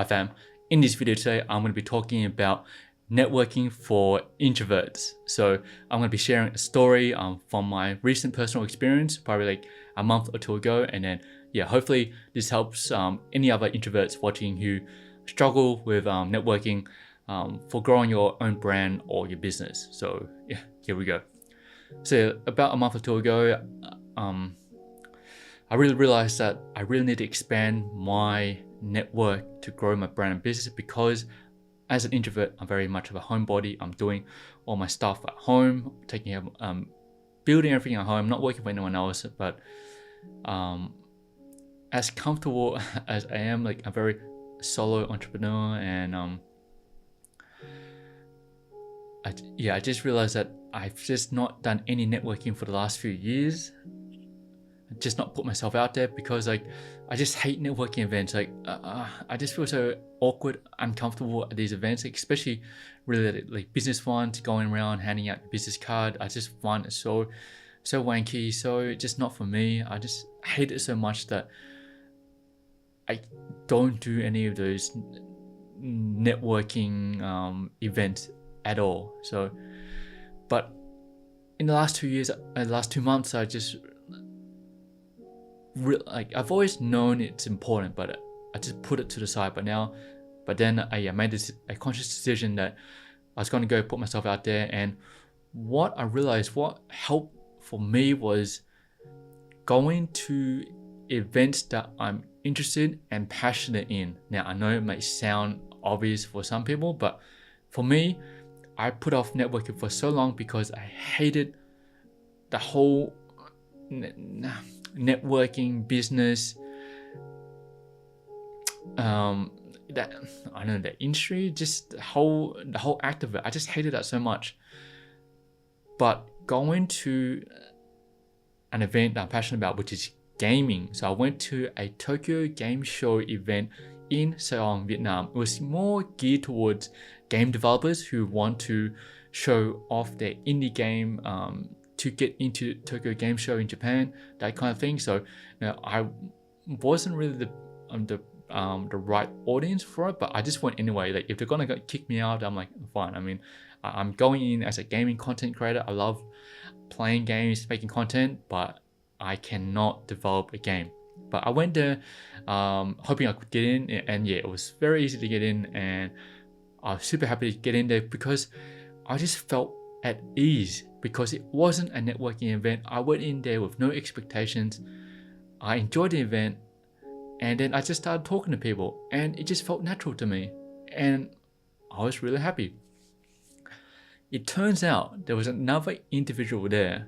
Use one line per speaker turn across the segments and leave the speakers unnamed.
Hi fam. In this video today, I'm going to be talking about networking for introverts. So I'm going to be sharing a story from my recent personal experience, probably like a month or two ago. And then, hopefully this helps any other introverts watching who struggle with networking for growing your own brand or your business. So yeah, here we go. So about a month or two ago, I really realized that I really need to expand my network to grow my brand and business, because as an introvert, I'm very much of a homebody. I'm doing all my stuff at home, building everything at home, not working for anyone else. But as comfortable as I am, like I'm very solo entrepreneur, and I just realized that I've just not done any networking for the last few years. Just not put myself out there, because like I just hate networking events. Like I just feel so awkward, uncomfortable at these events, like, especially really like business ones, going around handing out your business card. I just find it so wanky, so just not for me. I just hate it so much that I don't do any of those networking events at all. So, but in the last 2 years, last 2 months, I just I've always known it's important, but I just put it to the side. But then I made a conscious decision that I was going to go put myself out there. And what I realized, what helped for me, was going to events that I'm interested and passionate in. Now, I know it may sound obvious for some people, but for me, I put off networking for so long because I hated the whole networking business, that I don't know, the industry, just the whole act of it. I just hated that so much. But going to an event that I'm passionate about, which is gaming, so I went to a Tokyo Game Show event in Seoul, Vietnam. It was more geared towards game developers who want to show off their indie game to get into Tokyo Game Show in Japan, that kind of thing. So I wasn't really the right audience for it, but I just went anyway. Like if they're gonna kick me out, I'm like, fine. I mean, I'm going in as a gaming content creator. I love playing games, making content, but I cannot develop a game. But I went there hoping I could get in, and it was very easy to get in, and I was super happy to get in there because I just felt at ease, because it wasn't a networking event. I went in there with no expectations. I enjoyed the event, and then I just started talking to people, and it just felt natural to me, and I was really happy. It turns out there was another individual there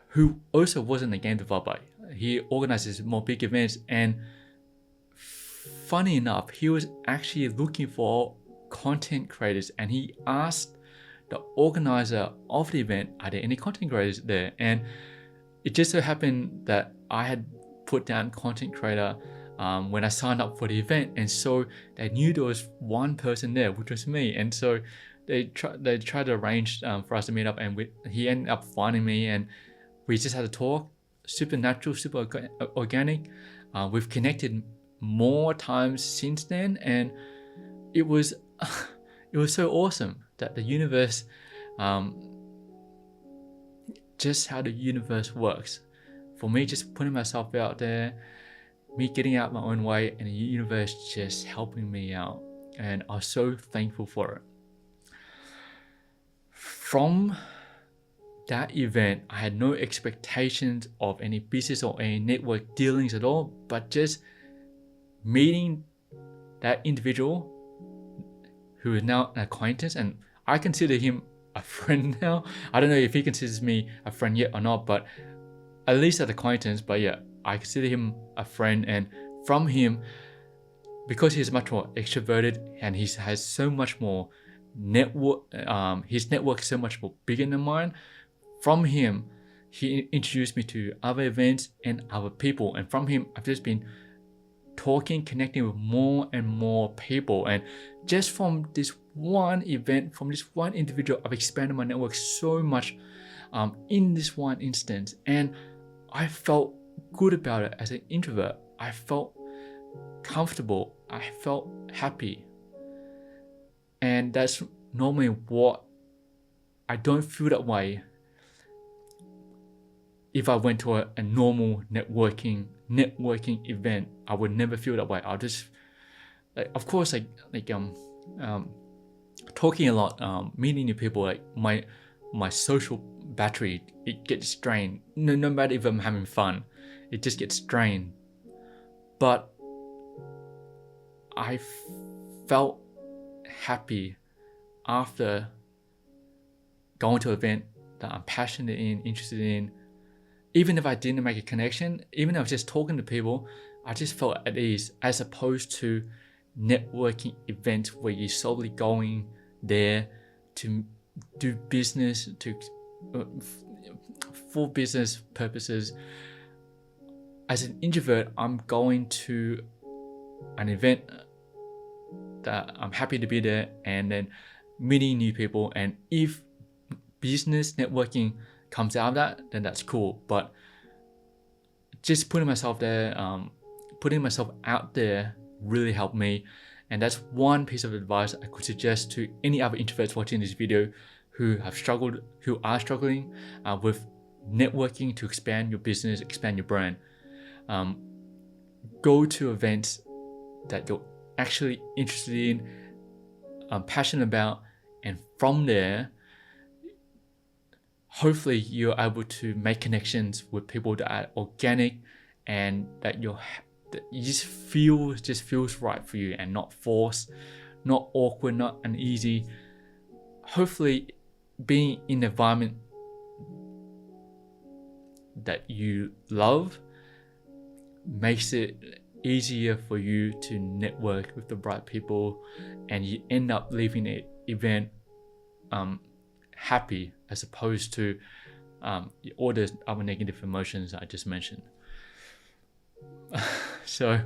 who also wasn't a game developer. He organizes more big events, and funny enough, he was actually looking for content creators, and he asked the organizer of the event, are there any content creators there? And it just so happened that I had put down content creator when I signed up for the event, and so they knew there was one person there, which was me. And so they tried to arrange for us to meet up, and he ended up finding me, and we just had a talk. Super natural, super organic. We've connected more times since then, and it was so awesome that the universe, just how the universe works. For me, just putting myself out there, me getting out my own way, and the universe just helping me out. And I was so thankful for it. From that event, I had no expectations of any business or any network dealings at all, but just meeting that individual who is now an acquaintance, and I consider him a friend now. I don't know if he considers me a friend yet or not, but at least an acquaintance. But yeah, I consider him a friend, and from him, because he's much more extroverted and he has so much more network, his network is so much more bigger than mine. From him, he introduced me to other events and other people, and from him, I've just been talking, connecting with more and more people. And just from this one event, from this one individual, I've expanded my network so much in this one instance, and I felt good about it. As an introvert, I felt comfortable. I felt happy. And that's normally what I don't feel that way if I went to a normal networking event. I would never feel that way. I'll just, like, of course, talking a lot, meeting new people, like my social battery, it gets drained. No matter if I'm having fun, it just gets drained. But I felt happy after going to an event that I'm passionate in, interested in. Even if I didn't make a connection, even if I was just talking to people, I just felt at ease, as opposed to networking events where you're solely going there to do business, for business purposes. As an introvert, I'm going to an event that I'm happy to be there, and then meeting new people. And if business networking comes out of that, then that's cool. But just putting myself there, putting myself out there really helped me. And that's one piece of advice I could suggest to any other introverts watching this video who are struggling with networking to expand your business, expand your brand. Go to events that you're actually interested in, passionate about, and from there, hopefully you're able to make connections with people that are organic and that you just feels right for you, and not forced, not awkward, not uneasy. Hopefully being in an environment that you love makes it easier for you to network with the right people, and you end up leaving the event happy, as opposed to all the other negative emotions I just mentioned. So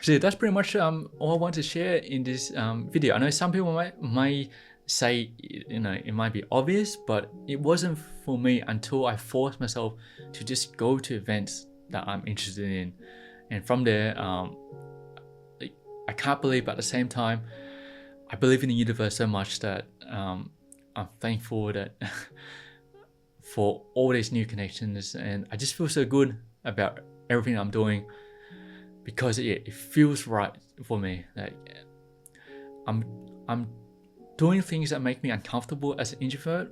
that's pretty much all I want to share in this video. I know some people might say, it might be obvious, but it wasn't for me until I forced myself to just go to events that I'm interested in. And from there, I can't believe, but at the same time, I believe in the universe so much that I'm thankful that for all these new connections, and I just feel so good about everything I'm doing, because it feels right for me. Like I'm doing things that make me uncomfortable as an introvert,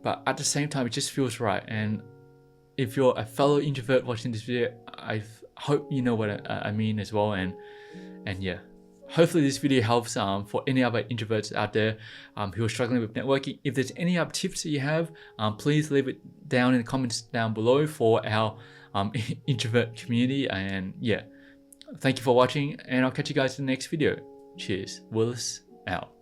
but at the same time it just feels right. And if you're a fellow introvert watching this video, I hope you know what I mean as well. And yeah, hopefully this video helps for any other introverts out there who are struggling with networking. If there's any other tips that you have, please leave it down in the comments down below for our introvert community. And yeah, thank you for watching, and I'll catch you guys in the next video. Cheers. Willis out.